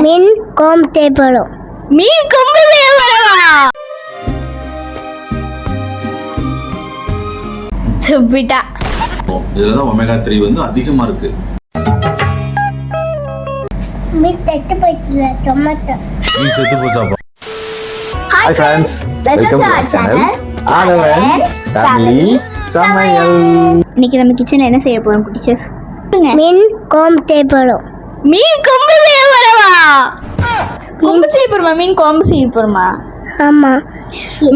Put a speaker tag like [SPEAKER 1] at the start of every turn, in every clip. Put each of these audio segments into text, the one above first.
[SPEAKER 1] மீன் கொம்பு தேவைப்படும்.
[SPEAKER 2] மீன் கொம்பு தேவைப்படுமா? சுப்பிட்டா.
[SPEAKER 3] இதுலதான் ஒமேகா 3 வந்து அதிகமா இருக்கு.
[SPEAKER 1] மீன் செத்து போயிடுச்சுல, டொமேட்டோ.
[SPEAKER 3] மீன் செத்து போச்சாப்பா?
[SPEAKER 4] Hi friends, welcome to our channel ஆனவன் ஃபேமிலி சமையல்.
[SPEAKER 2] இன்னைக்கு நம்ம கிச்சன்ல என்ன செய்ய போறோம் குட்டி செஃப்?
[SPEAKER 1] மீன் கொம்பு தேவைப்படும்.
[SPEAKER 2] மீன் கொம்பு தேவைப்படுமா? கொம்பு செய்ய போறோமா? மீன் குழம்பு செய்ய போறோமா?
[SPEAKER 1] ஆமா,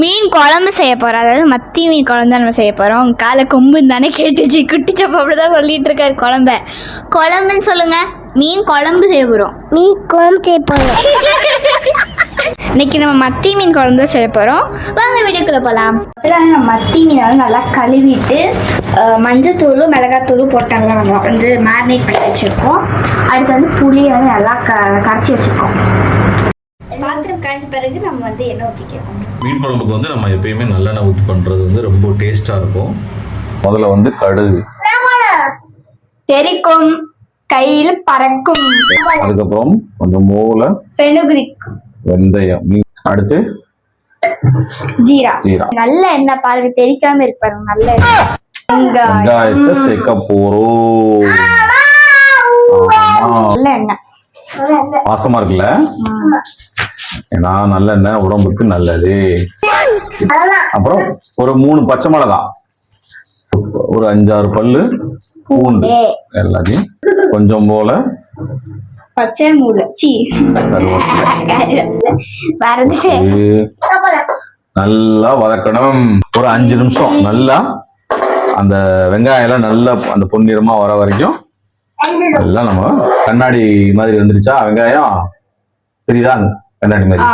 [SPEAKER 2] மீன் குழம்பு செய்ய போறோம். அதாவது மத்தி மீன் குழம்பு தான் நம்ம செய்ய போறோம். காலை கொம்புன்னு தானே கேட்டுச்சு. குட்டி செஃப் அப்படிதான் சொல்லிட்டு இருக்காரு. குழம்புன்னு சொல்லுங்க. மீன் குழம்பு செய்ய போறோம்.
[SPEAKER 1] மீன் கொம்பு தேவைப்படும்.
[SPEAKER 2] இன்னைக்கு நம்ம மத்தி மீன் குழம்பு தான் செய்ய போகிறோம். வாங்க வீடியோக்குள்ளே போகலாம். அதில் நம்ம மத்தி மீனை வந்து நல்லா கழுவிட்டு மஞ்சத்தூளும் மிளகாத்தூளும் போட்டாங்க நம்ம வந்து மேரினேட் பண்ணி வச்சுருக்கோம். அடுத்து வந்து புளியை வந்து நல்லா கரைச்சி வச்சுருக்கோம். பாத்திரம் காய்ஞ்ச பிறகு நம்ம வந்து எண்ணெய் ஊற்றிக்கிறோம்.
[SPEAKER 3] மீன் குழம்புக்கு வந்து நம்ம எப்பயுமே நல்லெண்ணெய் ஊற்றி பண்றது வந்து ரொம்ப டேஸ்டா இருக்கும். முதல்ல வந்து கடுகு,
[SPEAKER 2] தெரிக்கும், கையில் பறக்கும்,
[SPEAKER 3] அதுக்கப்புறம் கொஞ்சம் மூல
[SPEAKER 2] ஃபெனுக்ரிக்,
[SPEAKER 3] வெந்தயம், அடுத்து
[SPEAKER 2] ஜீரா.
[SPEAKER 3] ஜீரா,
[SPEAKER 2] நல்ல எண்ணெய் பாருங்க, தெரிக்காம இருப்பாரு. நல்ல
[SPEAKER 3] வெங்காயத்தை சேர்க்க போறோம்.
[SPEAKER 2] நல்ல எண்ணெய்
[SPEAKER 3] வாசமா இருக்குல்ல? ஏன்னா நல்லெண்ணெய் உடம்புக்கு நல்லது. அப்புறம் ஒரு 3 பச்சை மிளகாய், ஒரு 5-6 பல்லு பூண்டு, எல்லாத்தையும் கொஞ்சம் போல
[SPEAKER 2] பச்சை மூளை
[SPEAKER 3] நல்லா வதக்கணும். ஒரு 5 நிமிஷம் நல்லா அந்த வெங்காயம் எல்லாம் நல்லா அந்த பொன்னிறமா வர வரைக்கும் நல்லா நம்ம கண்ணாடி மாதிரி வந்துருச்சா வெங்காயம்? தெரியுதா? கண்ணாடி மாதிரி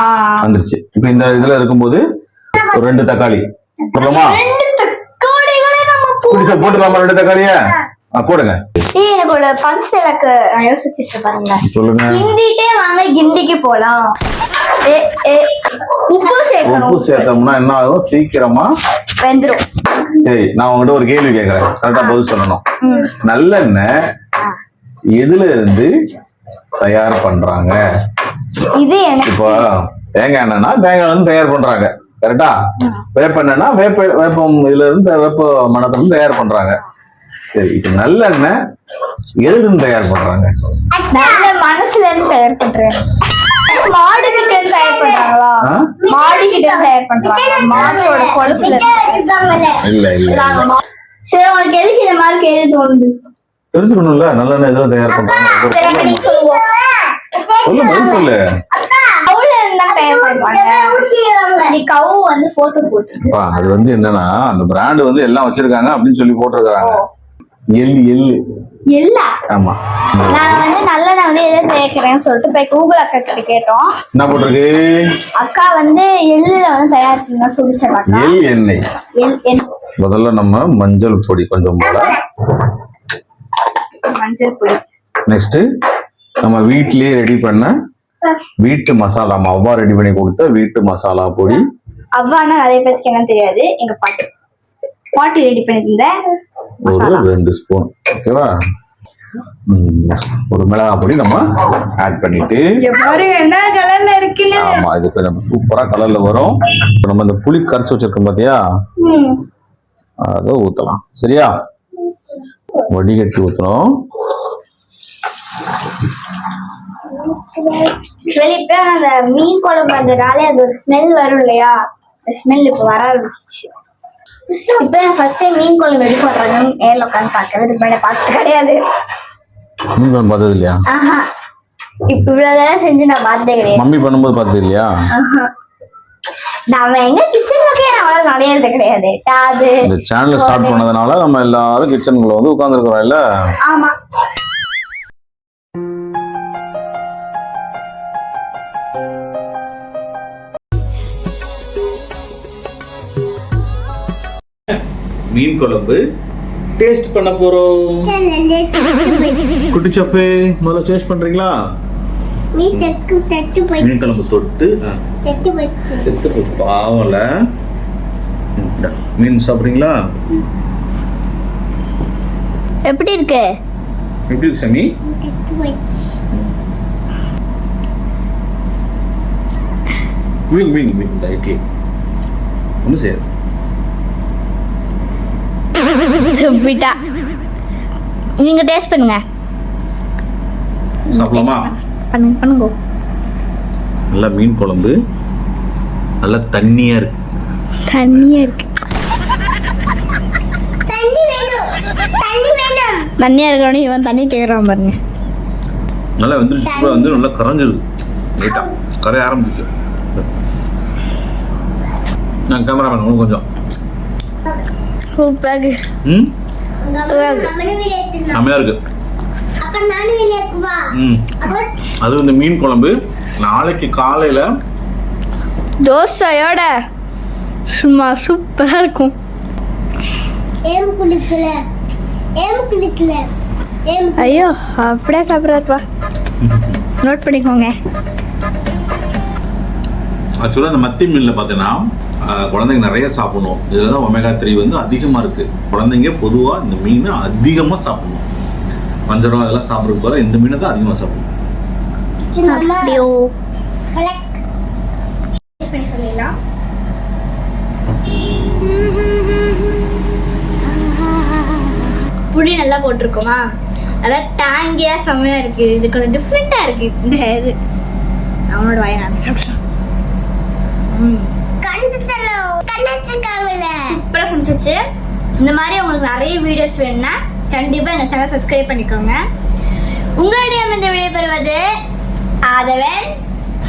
[SPEAKER 3] வந்துருச்சு. இப்ப இந்த இதுல இருக்கும்போது ஒரு 2 தக்காளி போடலாமா? போட்டுக்கலாமா? 2 தக்காளிய போடுங்க.
[SPEAKER 2] எனக்கு ஒரு பஞ்ச் எனக்கு யோசிச்சுட்டு பாருங்க.
[SPEAKER 3] சொல்லுங்க.
[SPEAKER 2] கிண்டிட்டே வாங்க, கிண்டிக்கு போலாம். உப்பு
[SPEAKER 3] சேர்த்தோம்னா என்ன ஆகும்? சீக்கிரமா
[SPEAKER 2] வெந்துரும்.
[SPEAKER 3] சரி, நான் உங்ககிட்ட ஒரு கேள்வி கேட்கறேன், கரெக்டா பதில் சொல்லணும். நல்லெண்ணெய் எதுல இருந்து தயார் பண்றாங்க?
[SPEAKER 2] இது
[SPEAKER 3] இப்போ தேங்காய் எண்ணெய்னா தேங்காய் எண்ணெய் தயார் பண்றாங்க, கரெக்டா? வேப்ப எண்ணெய்னா வேப்பம் இதுல இருந்து வேப்ப மணத்துல இருந்து தயார் பண்றாங்க. சரி, இப்ப நல்லெண்ணெய் எதுல இருந்து தயார் பண்றாங்க?
[SPEAKER 2] நல்ல மனசுல இருந்து தயார் பண்றாங்க. மாடு கிட்ட இருந்து தயார் பண்றாங்களா? மாடு கிட்ட இருந்து தயார் பண்றாங்க. மாடோட கொழுப்புல
[SPEAKER 3] இல்ல இல்ல.
[SPEAKER 2] சரி, உங்களுக்கு எதுக்கு இந்த மாதிரி கேள்வி தோணுது?
[SPEAKER 3] தெரிஞ்சுக்கணும்ல, நல்லெண்ணெய் எதுவும் தயார் பண்றாங்க. சொல்லு, பதில் சொல்லு. அது வந்து என்னன்னா அந்த பிராண்ட் வந்து எல்லாம் வச்சிருக்காங்க அப்படின்னு சொல்லி போட்டிருக்காங்க. எள்ளு. ஆமா,
[SPEAKER 2] நான் வந்து நல்லெண்ணெய் வந்து எதை சேர்க்கிறேன்னு சொல்லிட்டு போய் கூகுள் அக்கா கிட்ட கேட்டோம்.
[SPEAKER 3] என்ன போட்டிருக்கு?
[SPEAKER 2] அக்கா வந்து எள்ளுல வந்து தயாரிக்கணும்னு சொல்லிச்சாங்க.
[SPEAKER 3] எண்ணெய். முதல்ல நம்ம மஞ்சள் பொடி கொஞ்சம் போல.
[SPEAKER 2] மஞ்சள் பொடி.
[SPEAKER 3] நெக்ஸ்ட் நம்ம வீட்லயே ரெடி பண்ண வீட்டு மசாலா, அவ்வா ரெடி பண்ணி கொடுத்த வீட்டு மசாலா பொடி.
[SPEAKER 2] அவ்வானா நிறைய பேருக்கு என்ன தெரியாது, எங்க பாட்டி ரெடி பண்ணிருந்த
[SPEAKER 3] ஒரு 2 ஸ்பூன். ஓகேவா? ஒரு மிளகாய் பொடி நம்ம ஆட் பண்ணிட்டு,
[SPEAKER 2] என்ன கலர்ல இருக்குன்னு.
[SPEAKER 3] ஆமா, இது கொஞ்சம் சூப்பரா கலர்ல வரும். நம்ம இந்த புளி கரைச்சு வச்சிருக்கோம் பாத்தியா, அதை ஊத்தலாம். சரியா? வடிகட்டி ஊத்தணும்.
[SPEAKER 2] இப்ப அந்த மீன் குழம்பு பண்றதுனால அது ஒரு ஸ்மெல் வரும் இல்லையா? ஸ்மெல் இப்ப வர ஆரம்பிச்சிச்சு. இப்ப நான் ஃபர்ஸ்ட் டைம் மீன் குழம்பு ரெடி பண்றாங்க நேர்ல உட்காந்து பாக்குறது. இதுக்கு முன்னாடி பார்த்தது கிடையாது.
[SPEAKER 3] மீன் குழம்பு பார்த்தது இல்லையா?
[SPEAKER 2] இப்ப இவ்வளவு செஞ்சு நான் பார்த்ததே கிடையாது.
[SPEAKER 3] மம்மி பண்ணும்போது பார்த்தது இல்லையா?
[SPEAKER 2] நாம எங்க கிச்சனுக்கே அவ்வளவு நுழையிறது கிடையாது. அது
[SPEAKER 3] இந்த சேனல் ஸ்டார்ட் பண்ணதுனால நம்ம எல்லாரும் கிச்சனுக்குள்ள வந்து உட்கார்ந்து இருக்கிறோம் இல்ல?
[SPEAKER 2] ஆமா.
[SPEAKER 3] மீன் குழம்பு டேஸ்ட் பண்ண போறோம். குட்டி செஃப், முதல்ல டேஸ்ட் பண்றீங்களா? மீன் குழம்பு தொட்டு செத்து போச்சு பாவம்ல. மீன் சாப்பிடுறீங்களா?
[SPEAKER 2] எப்படி இருக்கு?
[SPEAKER 3] எப்படி இருக்கு சாமி? மீன் இந்த இட்லி ஒன்றும் செய்யாது.
[SPEAKER 2] துப்பிட்டா. நீங்க டேஸ்ட் பண்ணுங்க.
[SPEAKER 3] சாப்பிடலாமா?
[SPEAKER 2] பண்ணுங்க.
[SPEAKER 3] நல்லா மீன் குழம்பு, நல்லா தண்ணியா இருக்கு.
[SPEAKER 2] தண்ணியா இருக்கு. தண்ணியா இருக்கணும். இவன் தண்ணி கேட்கறான் பாருங்க.
[SPEAKER 3] நல்லா வந்துருச்சு. கூட வந்து நல்லா கரைஞ்சிருக்கு. லைட்டா கரைய ஆரம்பிச்சிச்சு. நான் கேமராமேன் உங்களுக்கு கொஞ்சம்
[SPEAKER 2] சூப்பராக
[SPEAKER 3] செமையா இருக்கு. அது இந்த மீன் குழம்பு நாளைக்கு காலையில
[SPEAKER 2] தோசையோட சும்மா சூப்பரா இருக்கும். ஐயோ அப்படியே சாப்பிட்றாருப்பா. நோட் பண்ணிக்கோங்க.
[SPEAKER 3] ஆக்சுவலாக அந்த மத்தி மீனில் பார்த்தீங்கன்னா குழந்தைங்க நிறைய சாப்பிடணும். இதில் தான் ஒமேகா 3 வந்து அதிகமாக இருக்குது. குழந்தைங்க பொதுவாக இந்த மீனை அதிகமாக சாப்பிடணும். வஞ்சரம் அதெல்லாம் சாப்பிட்றதுக்கு போல இந்த மீனை தான் அதிகமாக சாப்பிடணும்.
[SPEAKER 2] புளி நல்லா போட்டிருக்கோமா, நல்லா டேங்கியா செம்மையா இருக்கு. இது கொஞ்சம் டிஃப்ரெண்டா இருக்கு. இந்த இது அவனோட வாயை நான் சாப்பிட்றேன். சூப்பரா சமைச்சிச்சு. இந்த மாதிரி உங்களுக்கு நிறைய வீடியோஸ் வேணும்னா கண்டிப்பா எங்க சேனல் சப்ஸ்கிரைப் பண்ணிக்கோங்க. உங்களிடம் இந்த வீடியோ பெறுவது ஆதவன்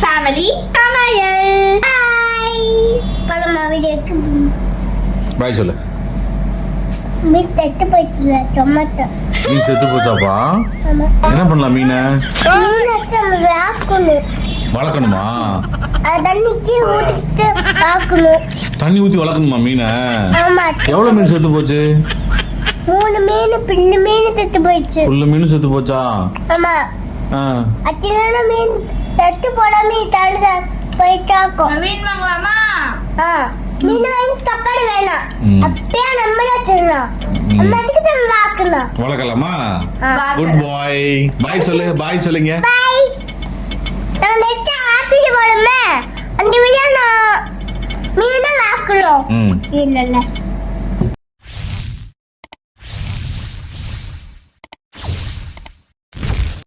[SPEAKER 2] ஃபேமிலி சமையல்.
[SPEAKER 3] பாய் சொல்லு.
[SPEAKER 1] மீன் தட்டு போயிடுச்சுல டொமேட்டோ.
[SPEAKER 3] மீன் செத்து போச்சாப்பா? என்ன பண்ணலாம் மீனை? வளர்க்கணுமா?
[SPEAKER 1] தண்ணிக்கு ஊத்திட்டு பார்க்கணும்.
[SPEAKER 3] தண்ணி ஊத்தி வளர்க்கணுமா மீனை?
[SPEAKER 1] ஆமா.
[SPEAKER 3] எவ்வளவு மீன் செத்து போச்சு?
[SPEAKER 1] 3 மீன் பிள்ளை மீன் செத்து போயிடுச்சு.
[SPEAKER 3] புள்ள மீன் செத்து போச்சா?
[SPEAKER 1] ஆமா. அச்சினால மீன் தட்டு போடாம தழுத போயிட்டாக்கும்.
[SPEAKER 2] மீன் வாங்கலாமா?
[SPEAKER 1] மீன் வாங்கி கப்பாடு வேணாம். அப்படியே நம்மளே வச்சிடலாம். நம்ம அதுக்கு தான் வளர்க்கலாம்.
[SPEAKER 3] வளர்க்கலாமா? குட் பாய். பாய் சொல்லு. பாய் சொல்லுங்க.
[SPEAKER 1] பாய். நம்ம நெக்ஸ்ட் ஆர்டிக்கு போடுமே அந்த வீடியோ நான் மீன் வளர்க்கறோம். இல்ல